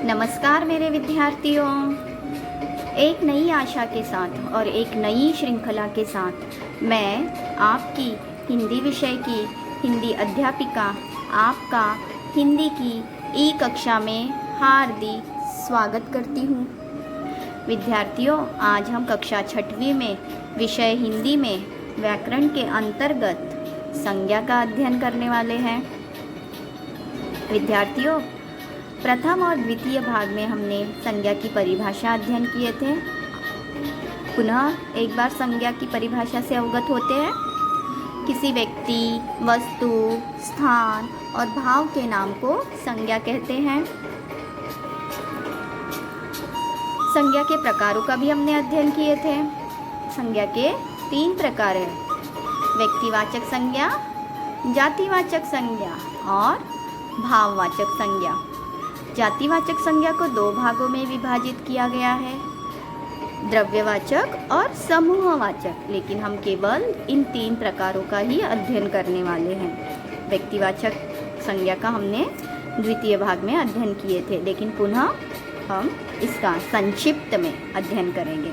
नमस्कार मेरे विद्यार्थियों। एक नई आशा के साथ और एक नई श्रृंखला के साथ मैं आपकी हिंदी विषय की हिंदी अध्यापिका आपका हिंदी की ई कक्षा में हार्दिक स्वागत करती हूँ। विद्यार्थियों, आज हम कक्षा 6वीं में विषय हिंदी में व्याकरण के अंतर्गत संज्ञा का अध्ययन करने वाले हैं। विद्यार्थियों, प्रथम और द्वितीय भाग में हमने संज्ञा की परिभाषा अध्ययन किए थे। पुनः एक बार संज्ञा की परिभाषा से अवगत होते हैं। किसी व्यक्ति, वस्तु, स्थान और भाव के नाम को संज्ञा कहते हैं। संज्ञा के प्रकारों का भी हमने अध्ययन किए थे। संज्ञा के 3 प्रकार हैं: व्यक्तिवाचक संज्ञा, जातिवाचक संज्ञा और भाववाचक संज्ञा। जातिवाचक संज्ञा को 2 भागों में विभाजित किया गया है, द्रव्यवाचक और समूहवाचक, लेकिन हम केवल इन 3 प्रकारों का ही अध्ययन करने वाले हैं। व्यक्तिवाचक संज्ञा का हमने द्वितीय भाग में अध्ययन किए थे, लेकिन पुनः हम इसका संक्षिप्त में अध्ययन करेंगे।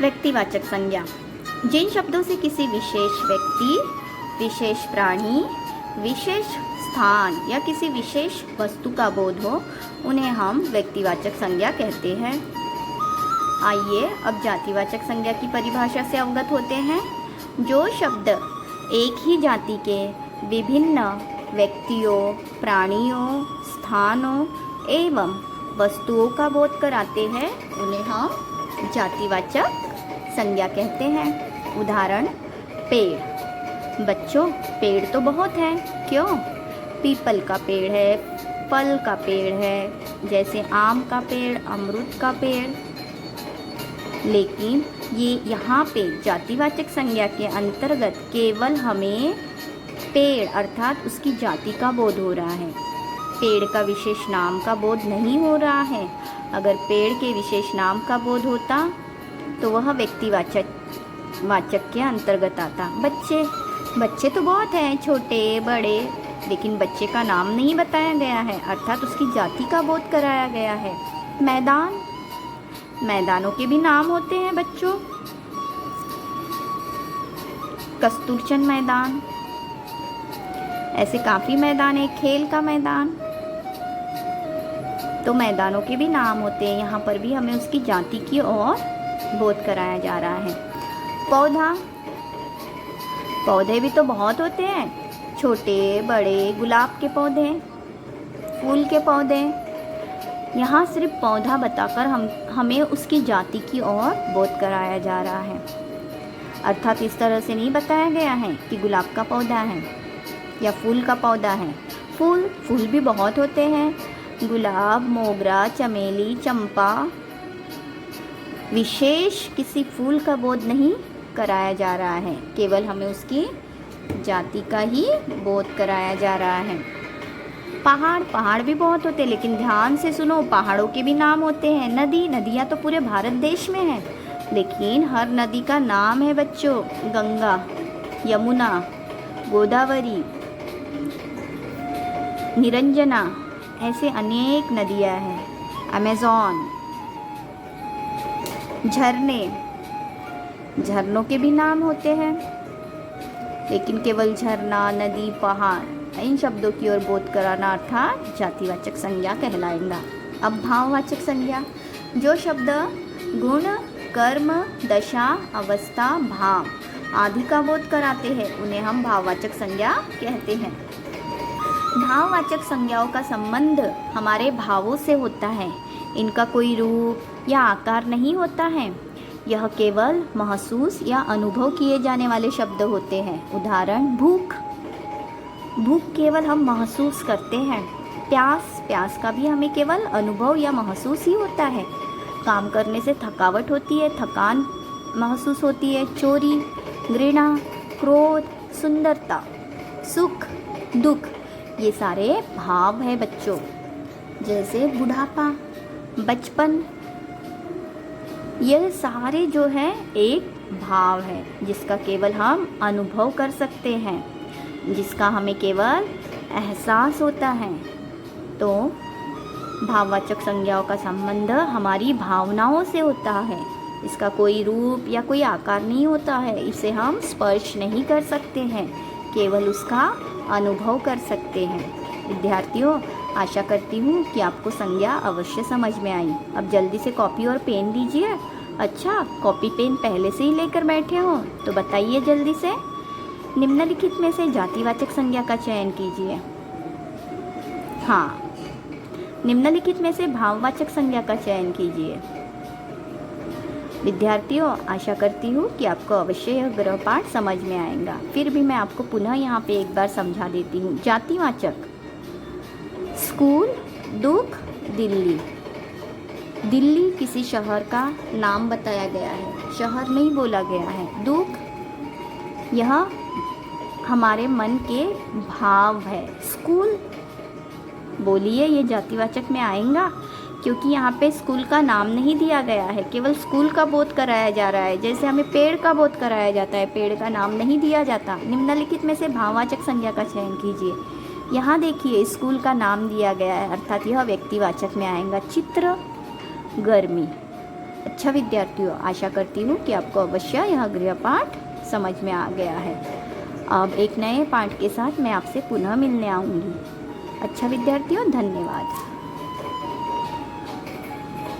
व्यक्तिवाचक संज्ञा: जिन शब्दों से किसी विशेष व्यक्ति, विशेष प्राणी, विशेष स्थान या किसी विशेष वस्तु का बोध हो, उन्हें हम व्यक्तिवाचक संज्ञा कहते हैं। आइए अब जातिवाचक संज्ञा की परिभाषा से अवगत होते हैं। जो शब्द एक ही जाति के विभिन्न व्यक्तियों, प्राणियों, स्थानों एवं वस्तुओं का बोध कराते हैं, उन्हें हम जातिवाचक संज्ञा कहते हैं। उदाहरण: पेड़। बच्चों, पेड़ तो बहुत हैं, क्यों? पीपल का पेड़ है, फल का पेड़ है, जैसे आम का पेड़, अमरूद का पेड़। लेकिन ये यहाँ पे जातिवाचक संज्ञा के अंतर्गत केवल हमें पेड़ अर्थात उसकी जाति का बोध हो रहा है, पेड़ का विशेष नाम का बोध नहीं हो रहा है। अगर पेड़ के विशेष नाम का बोध होता तो वह व्यक्तिवाचक के अंतर्गत आता। बच्चे तो बहुत हैं, छोटे बड़े, लेकिन बच्चे का नाम नहीं बताया गया है, अर्थात उसकी जाति का बोध कराया गया है। मैदानों के भी नाम होते हैं बच्चों। कस्तूरचंद मैदान, ऐसे काफ़ी मैदान है, खेल का मैदान। तो मैदानों के भी नाम होते हैं। यहाँ पर भी हमें उसकी जाति की ओर बोध कराया जा रहा है। पौधे भी तो बहुत होते हैं, छोटे बड़े, गुलाब के पौधे, फूल के पौधे। यहाँ सिर्फ पौधा बताकर हमें उसकी जाति की ओर बोध कराया जा रहा है, अर्थात इस तरह से नहीं बताया गया है कि गुलाब का पौधा है या फूल का पौधा है। फूल भी बहुत होते हैं, गुलाब, मोगरा, चमेली, चंपा। विशेष किसी फूल का बोध नहीं कराया जा रहा है, केवल हमें उसकी जाति का ही बोध कराया जा रहा है। पहाड़ भी बहुत होते हैं, लेकिन ध्यान से सुनो, पहाड़ों के भी नाम होते हैं। नदियाँ तो पूरे भारत देश में हैं, लेकिन हर नदी का नाम है बच्चों। गंगा, यमुना, गोदावरी, निरंजना, ऐसे अनेक नदियाँ हैं। अमेज़न, झरनों के भी नाम होते हैं, लेकिन केवल झरना, नदी, पहाड़, इन शब्दों की ओर बोध कराना अर्थात जातिवाचक संज्ञा कहलाएगा। अब भाववाचक संज्ञा: जो शब्द गुण, कर्म, दशा, अवस्था, भाव आदि का बोध कराते हैं, उन्हें हम भाववाचक संज्ञा कहते हैं। भाववाचक संज्ञाओं का संबंध हमारे भावों से होता है। इनका कोई रूप या आकार नहीं होता है। यह केवल महसूस या अनुभव किए जाने वाले शब्द होते हैं। उदाहरण: भूख केवल हम महसूस करते हैं। प्यास का भी हमें केवल अनुभव या महसूस ही होता है। काम करने से थकावट होती है, थकान महसूस होती है। चोरी, घृणा, क्रोध, सुंदरता, सुख, दुख, ये सारे भाव है बच्चों। जैसे बुढ़ापा, बचपन, यह सारे जो है एक भाव है जिसका केवल हम अनुभव कर सकते हैं, जिसका हमें केवल एहसास होता है। तो भाववाचक संज्ञाओं का संबंध हमारी भावनाओं से होता है। इसका कोई रूप या कोई आकार नहीं होता है। इसे हम स्पर्श नहीं कर सकते हैं, केवल उसका अनुभव कर सकते हैं। विद्यार्थियों, आशा करती हूँ कि आपको संज्ञा अवश्य समझ में आई। अब जल्दी से कॉपी और पेन लीजिए। अच्छा, कॉपी पेन पहले से ही लेकर बैठे हो तो बताइए जल्दी से। निम्नलिखित में से जातिवाचक संज्ञा का चयन कीजिए। हाँ, निम्नलिखित में से भाववाचक संज्ञा का चयन कीजिए। विद्यार्थियों, आशा करती हूँ कि आपको अवश्य यह गृहपाठ समझ में आएगा। फिर भी मैं आपको पुनः यहाँ पे एक बार समझा देती हूँ। जातिवाचक: स्कूल, दुख, दिल्ली। दिल्ली किसी शहर का नाम बताया गया है, शहर नहीं बोला गया है। दुख, यह हमारे मन के भाव है। स्कूल, बोलिए ये जातिवाचक में आएगा, क्योंकि यहाँ पे स्कूल का नाम नहीं दिया गया है, केवल स्कूल का बोध कराया जा रहा है। जैसे हमें पेड़ का बोध कराया जाता है, पेड़ का नाम नहीं दिया जाता। निम्नलिखित में से भाववाचक संज्ञा का चयन कीजिए। यहाँ देखिए, स्कूल का नाम दिया गया है, अर्थात यह व्यक्तिवाचक में आएगा। चित्र, गर्मी। अच्छा विद्यार्थियों, आशा करती हूँ कि आपको अवश्य यह गृहपाठ समझ में आ गया है। अब एक नए पाठ के साथ मैं आपसे पुनः मिलने आऊँगी। अच्छा विद्यार्थियों, धन्यवाद।